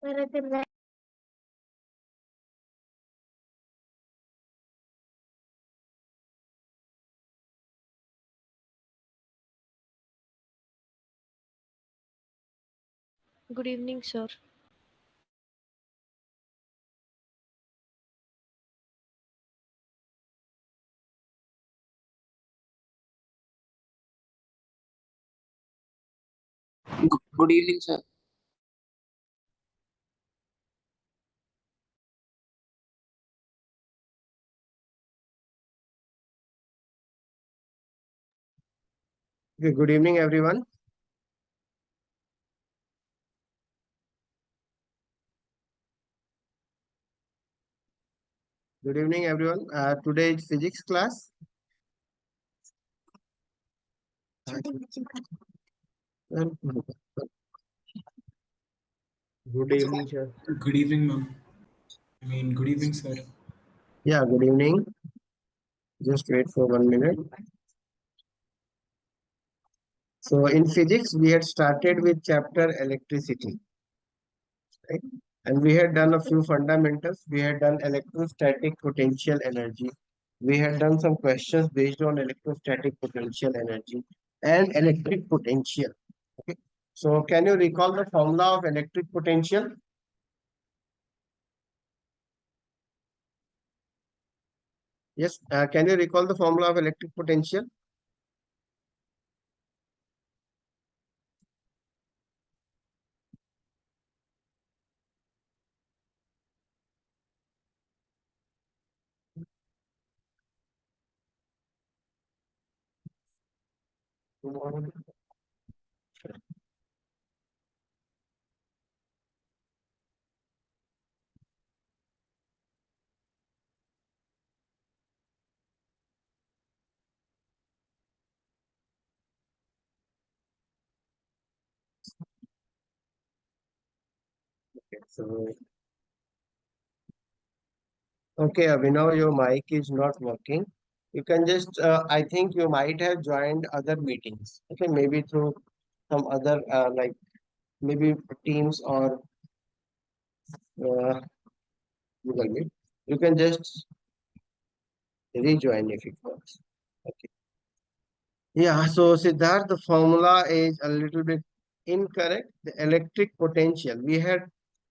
Good evening, sir. Good evening, sir. Okay, good evening, everyone. Good evening, everyone. Today is physics class. Good evening, sir. Good evening, ma'am. Good evening, sir. Yeah, good evening. Just wait for 1 minute. So in physics, we had started with chapter electricity, right? And we had done a few fundamentals. We had done electrostatic potential energy. We had done some questions based on electrostatic potential energy and electric potential. Okay. So can you recall the formula of electric potential? Yes. Can you recall the formula of electric potential? So, okay, Abhinav, your mic is not working. You can just, I think you might have joined other meetings. Okay, maybe through some other, like maybe Teams or uh, Google Meet. You can just rejoin if it works. Okay. Yeah, so Siddharth, the formula is a little bit incorrect. The electric potential, we had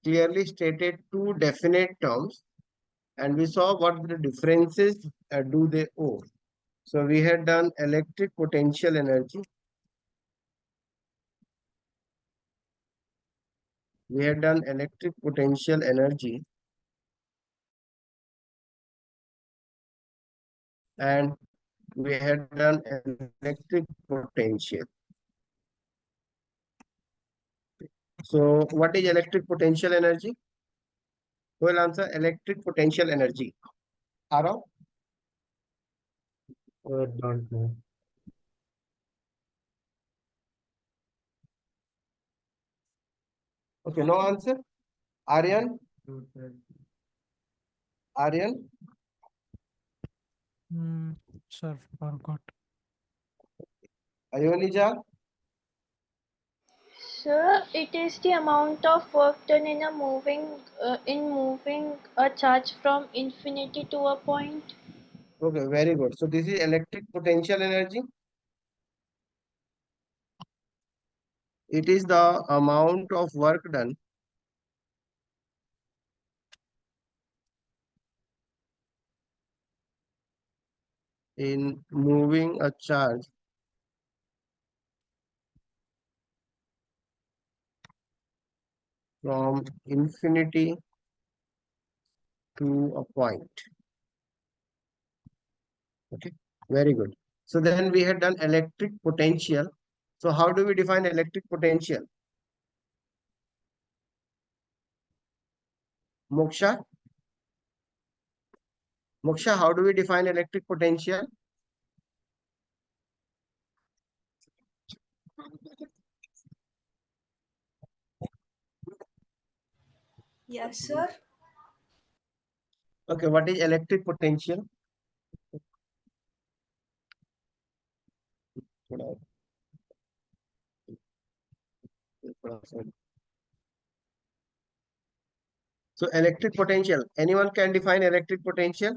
clearly stated two definite terms and we saw what the differences do they owe. So we had done electric potential energy. We had done electric potential energy and we had done electric potential. So what is electric potential energy? Who will answer electric potential energy? Arav? Don't know. Okay, no answer. Aryan? Aryan? Sir, forgot. Ayonija? Sir, it is the amount of work done in moving a charge from infinity to a point. Okay, very good. So this is electric potential energy. It is the amount of work done in moving a charge from infinity to a point. Okay, very good. So then we had done electric potential. So how do we define electric potential? Moksha? Moksha, how do we define electric potential? Yes, sir. Okay, what is electric potential? So electric potential, anyone can define electric potential?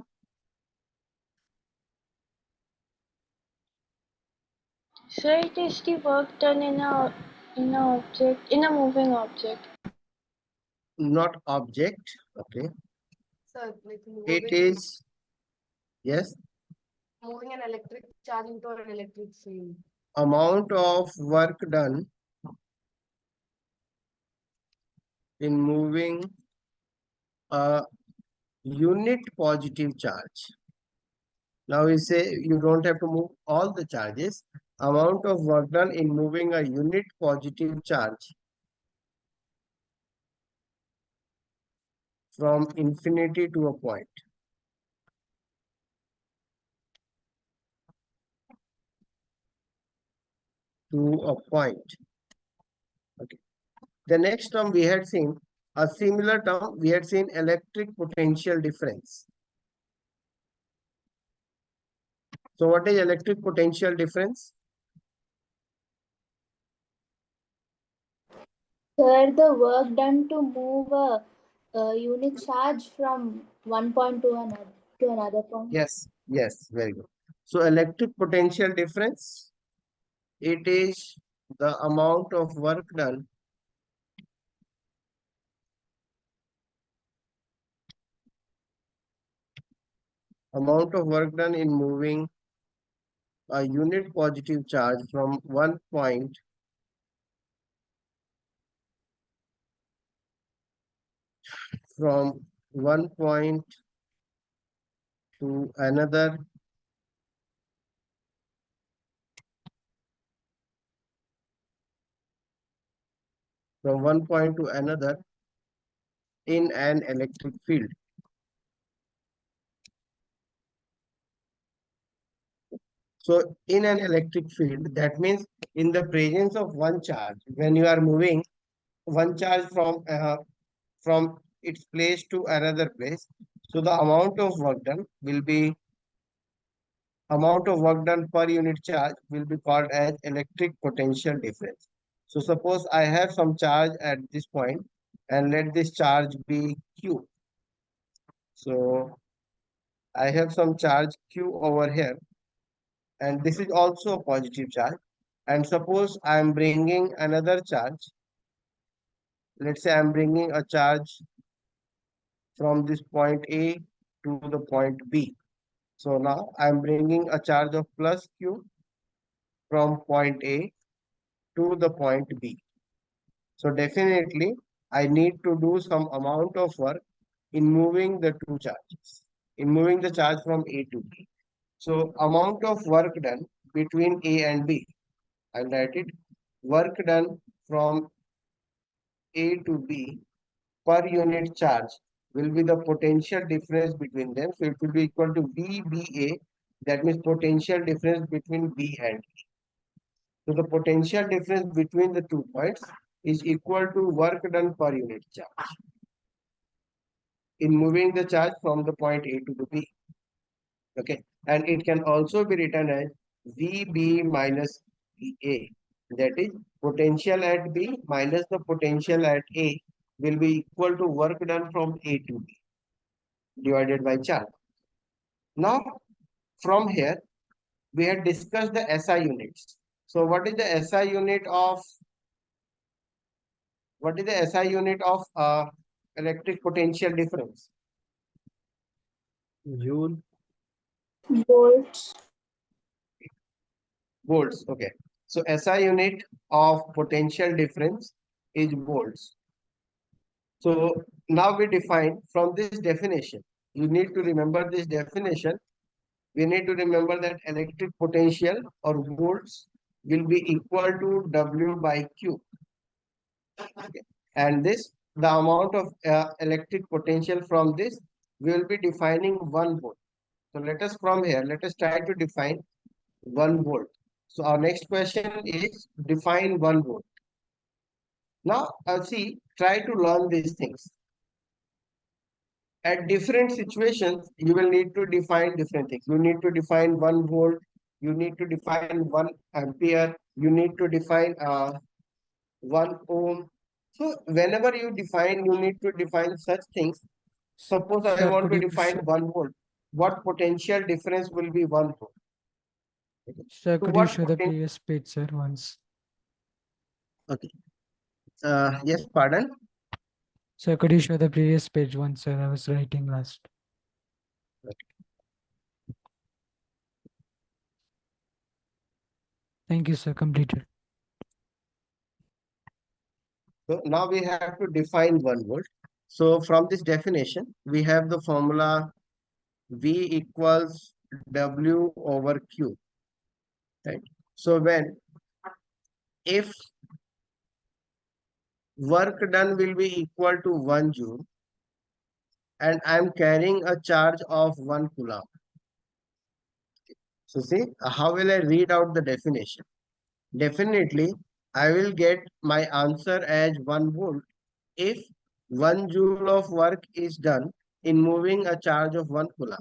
Sir, it is the work done in a moving object. Not object, okay. Sir, like It is, yes, moving an electric charge into an electric field. amount of work done in moving a unit positive charge. Now we say you don't have to move all the charges. Amount of work done in moving a unit positive charge from infinity to a point. Okay. The next term we had seen, a similar term, we had seen electric potential difference. So what is electric potential difference? Sir, the work done to move a unit charge from one point to another point. Yes, yes, very good. So electric potential difference, it is the amount of work done in moving a unit positive charge from one point to another in an electric field. So in an electric field, that means in the presence of one charge, when you are moving one charge from its place to another place, so the amount of work done per unit charge will be called as electric potential difference. So suppose I have some charge at this point and let this charge be Q. So I have some charge Q over here, and this is also a positive charge. And suppose I am bringing another charge. Let's say I am bringing a charge from this point A to the point B. So now I am bringing a charge of plus Q from point A to the point B. So definitely I need to do some amount of work in moving the two charges, in moving the charge from A to B. So amount of work done between A and B, I'll write it, work done from A to B per unit charge will be the potential difference between them. So it will be equal to VBA, that means potential difference between B and A. So the potential difference between the 2 points is equal to work done per unit charge in moving the charge from the point A to the B. Okay, and it can also be written as VB minus VA. That is, potential at B minus the potential at A will be equal to work done from A to B divided by charge. Now, from here, we had discussed the SI units. So what is the SI unit of electric potential difference? Joule. Volts. Volts. Okay. So SI unit of potential difference is volts. So now we define from this definition. You need to remember this definition. We need to remember that electric potential or volts will be equal to W by Q. Okay. And this, the amount of electric potential from this, we will be defining 1 volt. So let us try to define 1 volt. So our next question is define 1 volt. Now, try to learn these things. At different situations, you will need to define different things. You need to define 1 volt, you need to define 1 ampere, you need to define 1 ohm. So whenever you define, you need to define such things. Suppose I Sir, want could to you please, define 1 volt. What potential difference will be 1 volt? sir, So could you what show the potential? previous page, sir, once? Okay. Yes, pardon. Sir, could you show the previous page once, sir? I was writing last. Thank you, sir. Completed. So now we have to define 1 volt. So from this definition, we have the formula V equals W over Q, right? So when if work done will be equal to 1 joule and I'm carrying a charge of 1 coulomb. So see, how will I read out the definition? Definitely, I will get my answer as 1 volt if 1 joule of work is done in moving a charge of 1 coulomb.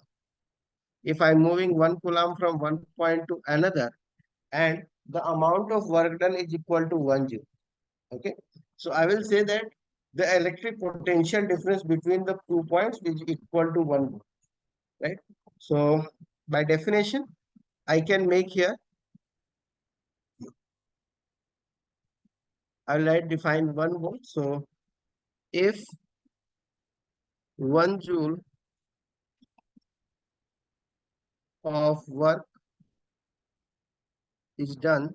If I'm moving 1 coulomb from one point to another and the amount of work done is equal to 1 joule. Okay. So I will say that the electric potential difference between the 2 points is equal to 1 volt, right? So by definition, I can make here, I'll write define 1 volt. So if 1 joule of work is done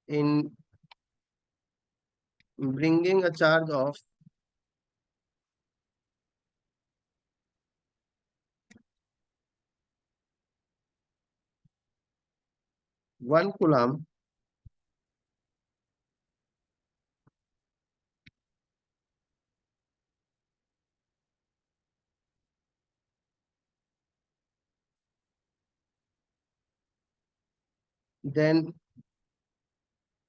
in bringing a charge of 1 coulomb, then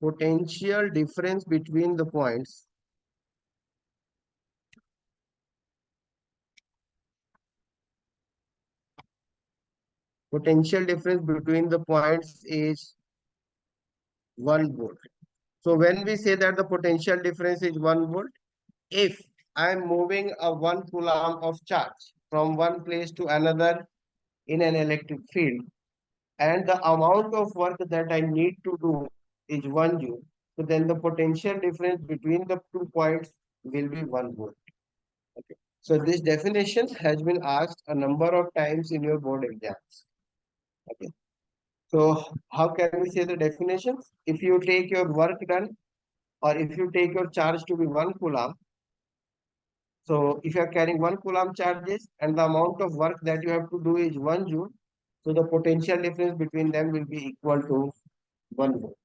potential difference between the points is 1 volt. So when we say that the potential difference is 1 volt, if I am moving a 1 coulomb of charge from one place to another in an electric field, and the amount of work that I need to do is 1 joule, so then the potential difference between the 2 points will be 1 volt. Okay. So this definition has been asked a number of times in your board exams. Okay. So how can we say the definitions? If you take your work done or if you take your charge to be 1 coulomb, so if you are carrying 1 coulomb charges and the amount of work that you have to do is 1 joule, so the potential difference between them will be equal to 1 volt.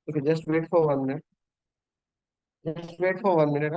Okay, just wait for 1 minute. Just wait for 1 minute.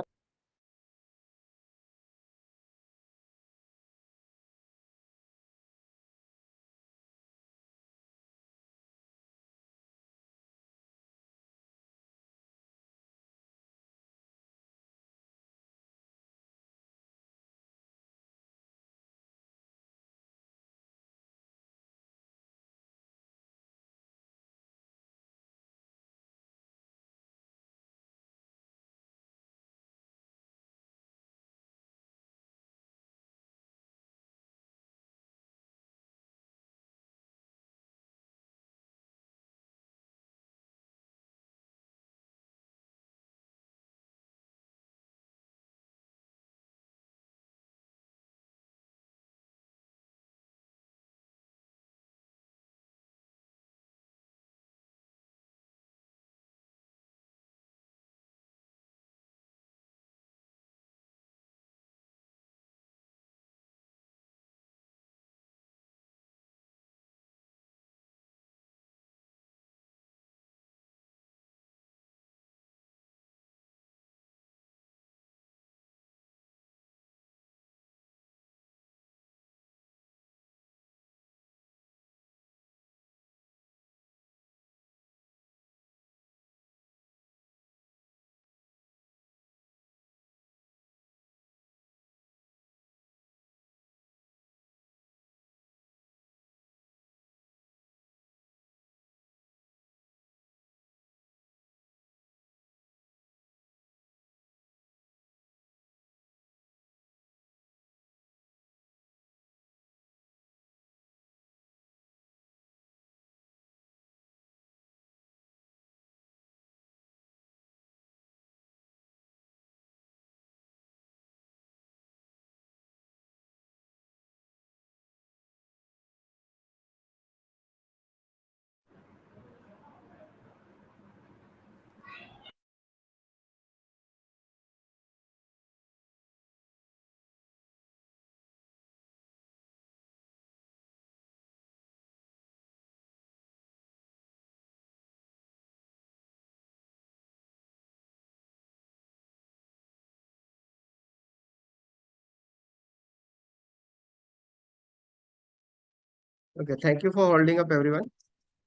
Okay, thank you for holding up, everyone.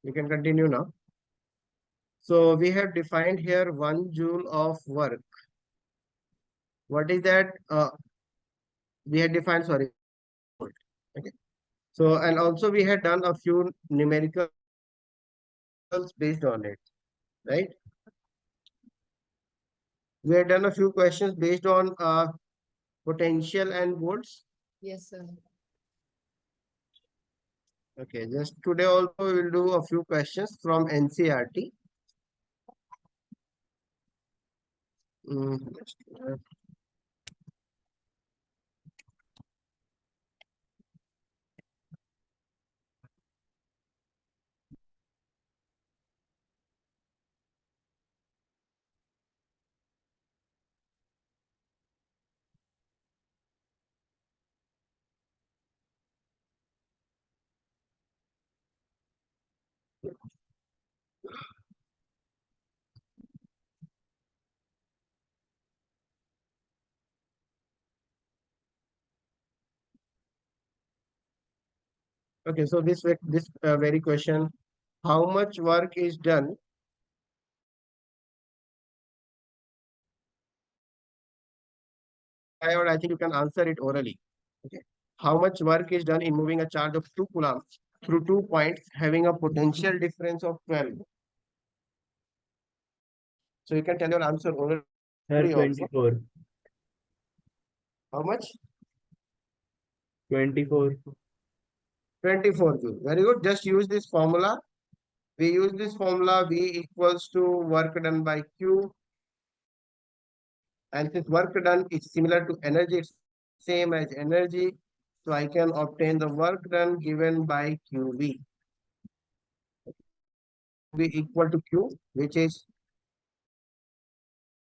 You can continue now. So we have defined here 1 joule of work. What is that? We had defined, sorry, volt. Okay. So, and also we had done a few numericals based on it, right? We had done a few questions based on potential and volts. Yes, sir. Okay, just today also we will do a few questions from NCRT. Okay, so this very question, how much work is done or I think you can answer it orally. Okay. How much work is done in moving a charge of 2 coulombs through 2 points having a potential difference of 12? So you can tell your answer orally Sir, also. 24. How much? 24. 24 joule. Very good. Just use this formula. We use this formula V equals to work done by Q. And since work done is similar to energy, it's same as energy. So I can obtain the work done given by QV. V equal to Q, which is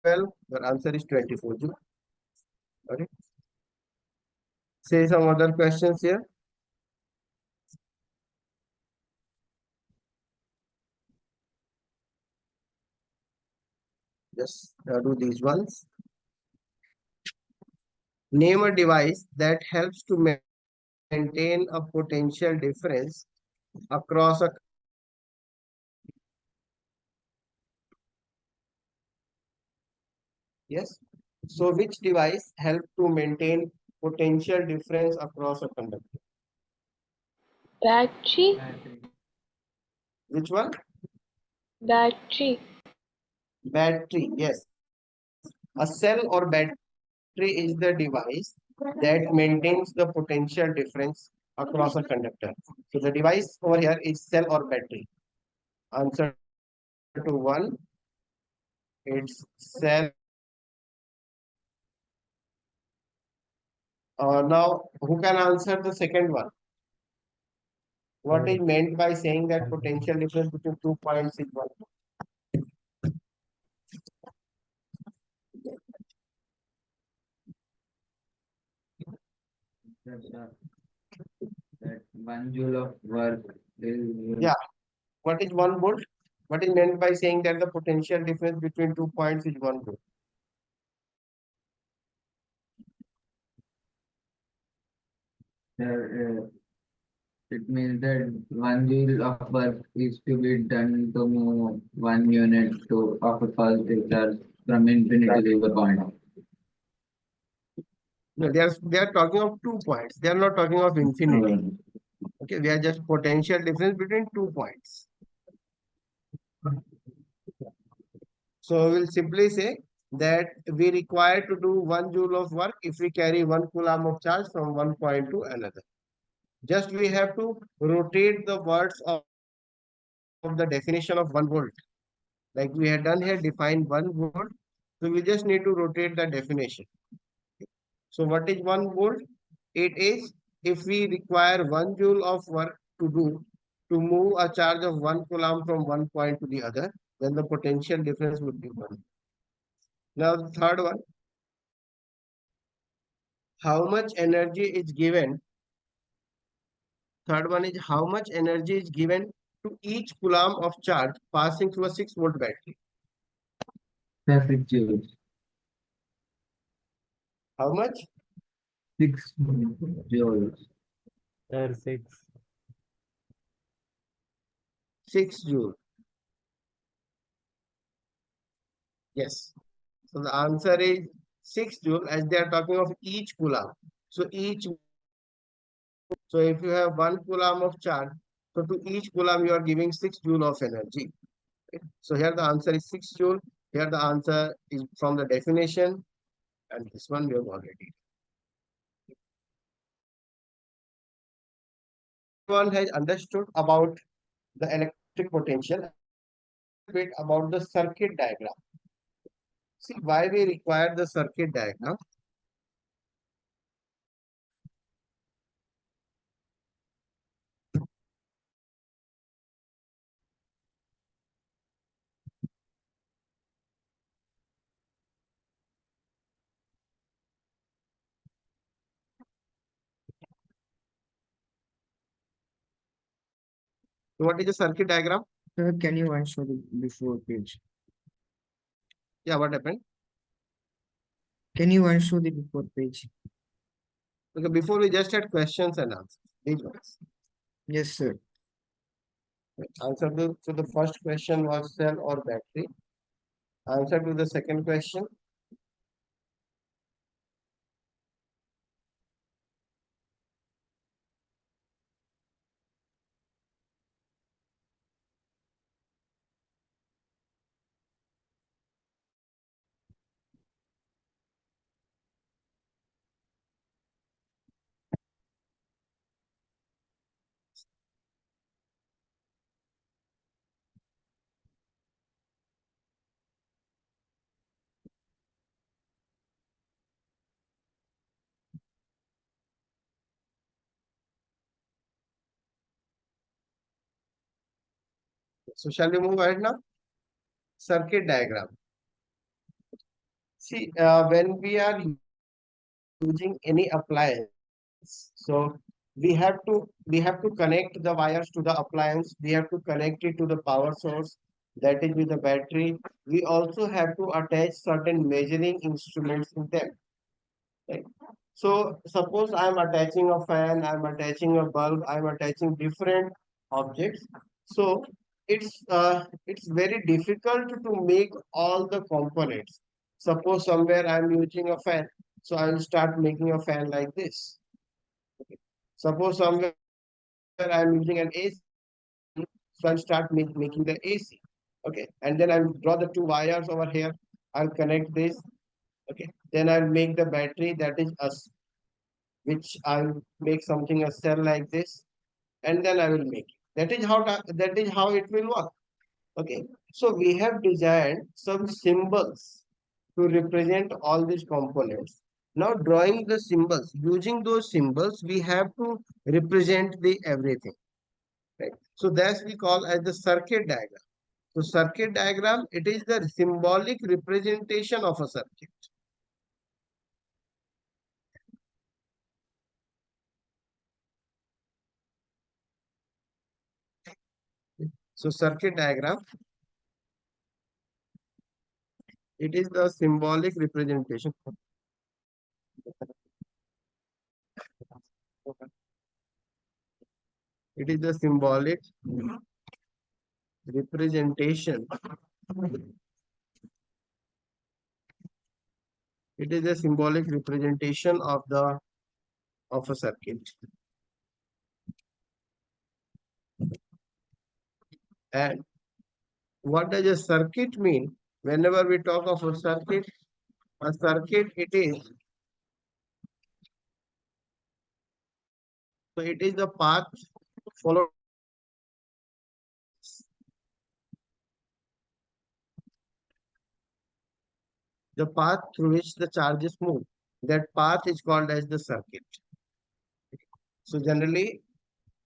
12. Your answer is 24 joule. Okay. Say some other questions here. Just do these ones. Name a device that helps to maintain a potential difference across a yes. So which device help to maintain potential difference across a conductor? Battery. Which one? Battery. Battery. Yes. A cell or battery is the device that maintains the potential difference across a conductor. So the device over here is cell or battery. Answer to one. It's cell. Now, who can answer the second one? What is meant by saying that potential difference between 2 points is 1? That 1 joule of work is Yeah. What is 1 volt? What is meant by saying that the potential difference between 2 points is 1 volt? it means that 1 joule of work is to be done to move 1 unit to of a positive charge from infinity to the point. No, they are talking of 2 points. They are not talking of infinity. Okay, we are just potential difference between 2 points. So we'll simply say that we require to do 1 joule of work if we carry 1 coulomb of charge from one point to another. Just we have to rotate the words of the definition of 1 volt. Like we had done here, define 1 volt. So we just need to rotate the definition. So what is 1 volt? It is if we require 1 joule of work to move a charge of 1 coulomb from one point to the other, then the potential difference would be 1. Now the third one, how much energy is given? Third one is how much energy is given to each coulomb of charge passing through a 6-volt battery? 6 joules. How much? 6 joules. Sir, 6. 6 joule. Yes. So the answer is 6 joule, as they are talking of each coulomb. So so if you have 1 coulomb of charge, so to each coulomb you are giving 6 joule of energy. Okay. So here the answer is 6 joule. Here the answer is from the definition, and this one we have already. Everyone has understood about the electric potential. Bit about the circuit diagram. See why we require the circuit diagram. So what is the circuit diagram? Sir, can you once show the before page? Yeah, what happened? Can you once show the before page? Okay, before we just had questions and answers. These ones. Yes, sir. Answer to the first question was cell or battery. Answer to the second question. So shall we move ahead now? Circuit diagram. See, when we are using any appliance, so we have to connect the wires to the appliance. We have to connect it to the power source, that is with the battery. We also have to attach certain measuring instruments in them. Right? So suppose I am attaching a fan, I am attaching a bulb, I am attaching different objects. So it's very difficult to make all the components. Suppose somewhere I am using a fan, so I will start making a fan like this. Okay. Suppose somewhere I am using an AC, so I'll start making the AC. Okay, and then I'll draw the two wires over here. I'll connect this. Okay, then I'll make the battery, that is us, which I'll make something a cell like this, and then I will make it. That is how it will work. Okay, so we have designed some symbols to represent all these components. Now drawing the symbols, using those symbols, we have to represent the everything. Right? So that's we call as the circuit diagram. So circuit diagram, it is the symbolic representation of a circuit. So circuit diagram, it is the symbolic representation. It is the symbolic representation. It is a symbolic representation of a circuit. And what does a circuit mean? Whenever we talk of a circuit it is, so it is the path followed, the path through which the charges move. That path is called as the circuit. So generally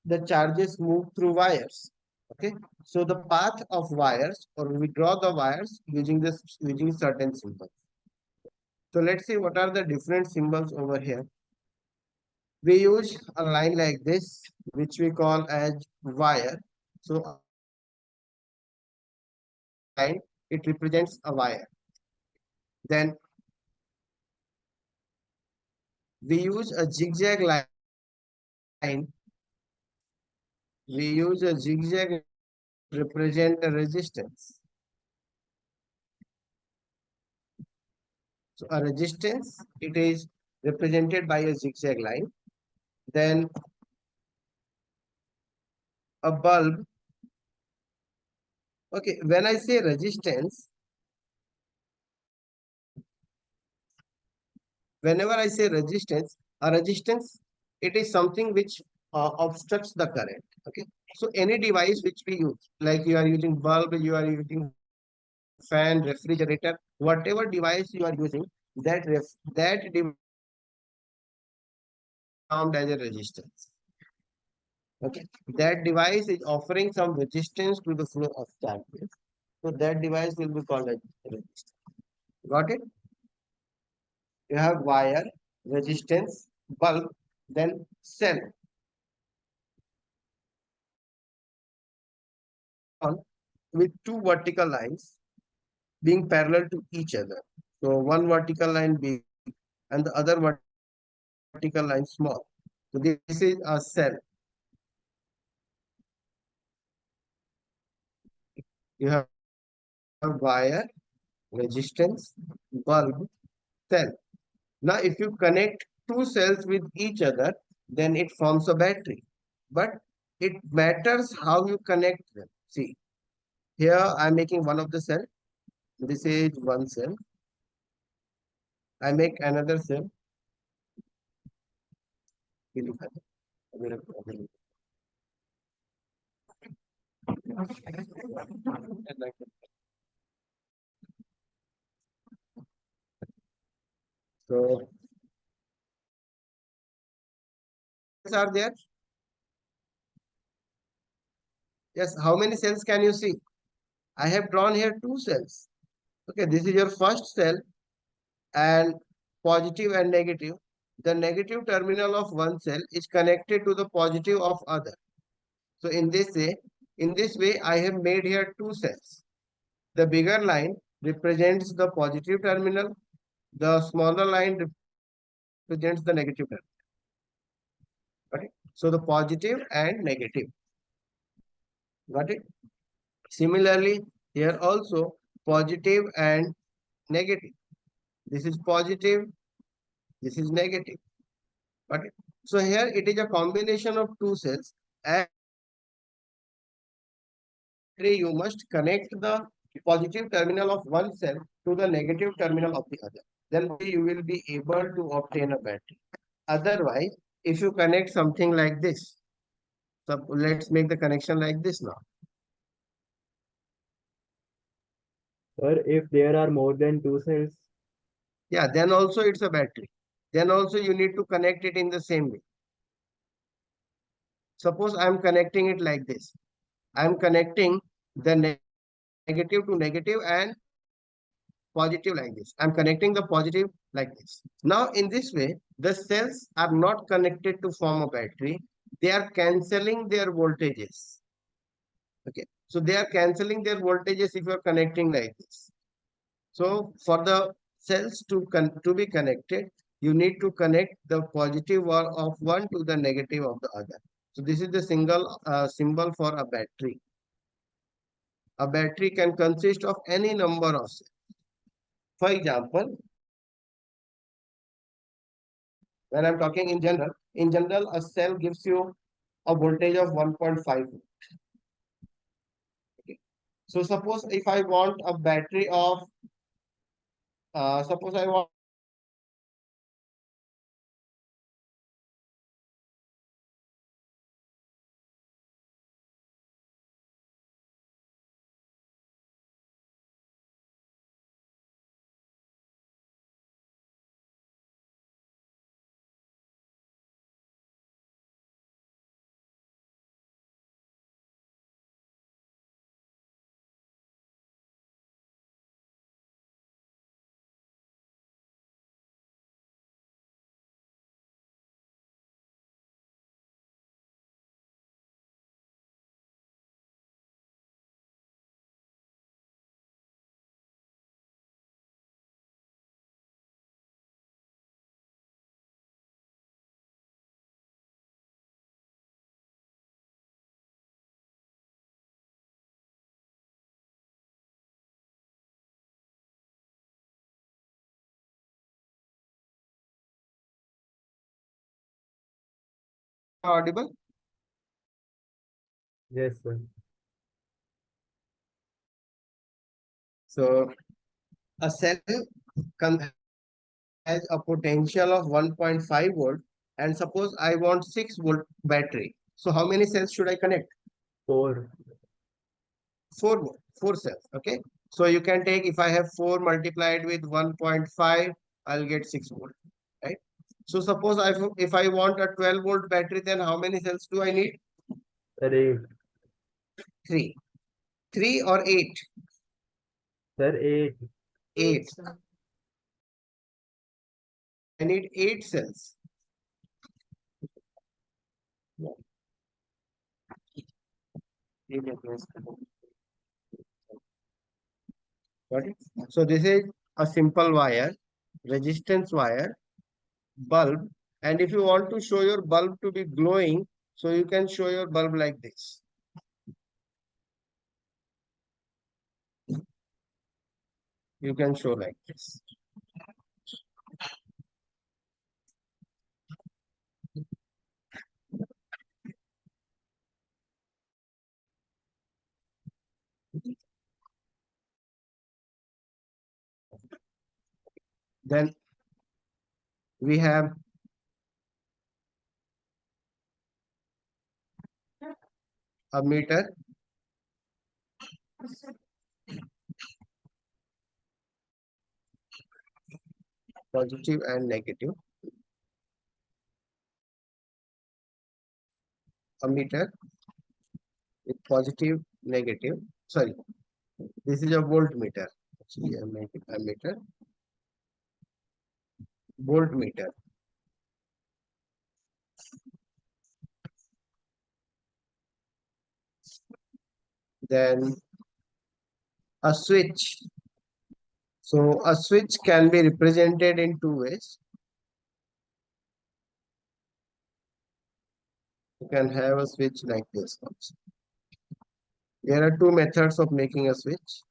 the charges move through wires. Okay, so the path of wires, or we draw the wires using certain symbols. So let's see what are the different symbols over here. We use a line like this, which we call as wire. So line, it represents a wire. Then we use a zigzag line. We use a zigzag represent a resistance. So a resistance, it is represented by a zigzag line. Then a bulb. Okay, when I say resistance, whenever I say resistance, a resistance, it is something which obstructs the current. Okay, so any device which we use, like you are using bulb, you are using fan, refrigerator, whatever device you are using, that device termed as a resistance. Okay, that device is offering some resistance to the flow of charges. So that device will be called as resistance. Got it? You have wire, resistance, bulb, then cell. On with two vertical lines being parallel to each other. So one vertical line big and the other vertical line small. So this is a cell. You have wire, resistance, bulb, cell. Now if you connect two cells with each other, then it forms a battery. But it matters how you connect them. See, here I'm making one of the cell. This is one cell. I make another cell. So are there? Yes, how many cells can you see? I have drawn here two cells. Okay, this is your first cell and positive and negative. The negative terminal of one cell is connected to the positive of other. So in this way, I have made here two cells. The bigger line represents the positive terminal. The smaller line represents the negative terminal. Got it? So the positive and negative. Got it? Similarly, here also positive and negative. This is positive, this is negative. Got it? So here it is a combination of two cells, and you must connect the positive terminal of one cell to the negative terminal of the other. Then you will be able to obtain a battery. Otherwise, if you connect something like this, so let's make the connection like this now. Or if there are more than two cells, Yeah, then also it's a battery. Then also you need to connect it in the same way. Suppose I am connecting it like this. I am connecting the negative to negative and positive like this. I am connecting the positive like this. Now in this way, the cells are not connected to form a battery. They are cancelling their voltages. Okay. So they are cancelling their voltages if you are connecting like this. So for the cells to be connected, you need to connect the positive of one to the negative of the other. So this is the single symbol for a battery. A battery can consist of any number of cells. For example, when I'm talking in general, a cell gives you a voltage of 1.5. Okay. So suppose if I want a battery of, suppose I want audible? Yes, sir. So a cell has a potential of 1.5 volt, and suppose I want 6 volt battery. So how many cells should I connect? 4. 4 cells. Okay. So you can take, if I have 4 multiplied with 1.5, I'll get 6 volt. Right. So suppose if I want a 12 volt battery, then how many cells do I need? Sir, 8. 3. 3 or 8? Sir, 8. 8. I need 8 cells. Got it? So this is a simple wire, resistance wire, bulb. And if you want to show your bulb to be glowing, so you can show your bulb like this. You can show like this. Then we have a meter, positive and negative. A meter with positive, negative. Sorry, this is a voltmeter. Actually, I make it a meter, voltmeter. Then a switch. So a switch can be represented in 2 ways. You can have a switch like this also. There are 2 methods of making a switch.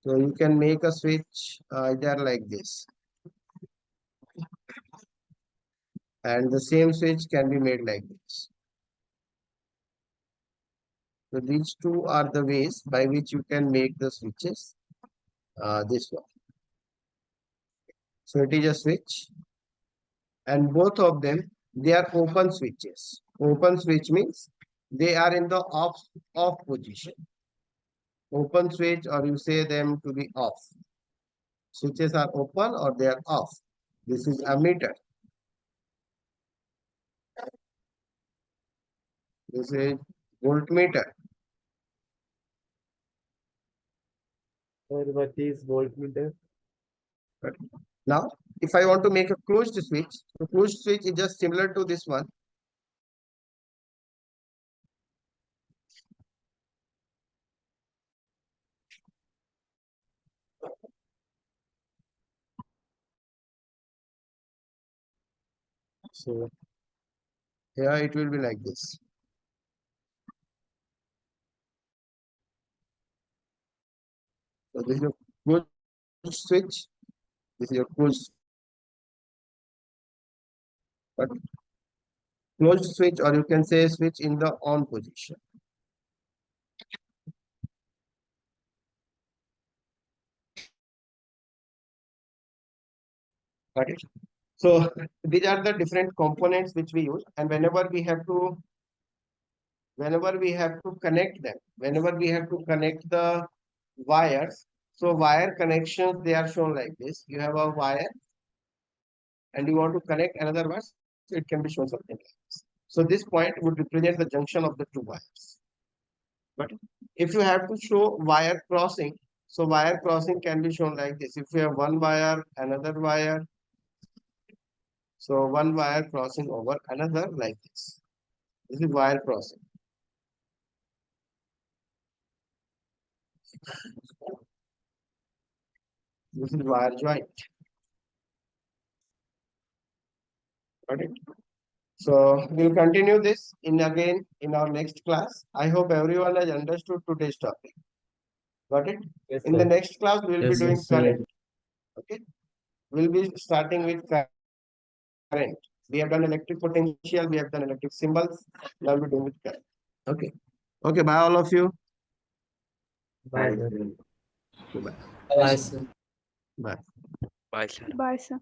So you can make a switch either like this. And the same switch can be made like this. So these 2 are the ways by which you can make the switches. This one. So it is a switch. And both of them, they are open switches. Open switch means they are in the off position. Open switch, or you say them to be off. Switches are open or they are off. This is a meter. This is voltmeter. Sir, what is voltmeter? Now, if I want to make a closed switch, the closed switch is just similar to this one. So here it will be like this. So this is your closed switch. This is your closed. But closed switch, or you can say switch in the on position. Got it? So these are the different components which we use, and whenever we have to connect them, whenever we have to connect the wires, so wire connections, they are shown like this. You have a wire and you want to connect another wire, so it can be shown something like this. So this point would represent the junction of the 2 wires. But if you have to show wire crossing, so wire crossing can be shown like this. If you have one wire, another wire, so one wire crossing over another like this. This is wire crossing. This is wire joint. Got it? So we'll continue this in our next class. I hope everyone has understood today's topic. Got it? Yes, In the sir. next class, we will be Yes, doing sir. current. Okay. We'll be starting with current. We have done electric potential, we have done electric symbols. Now we're doing with current. Okay. Okay, bye all of you. Bye, Bye, sir. sir. Bye. Bye, sir. Bye. Bye, sir. Bye, sir.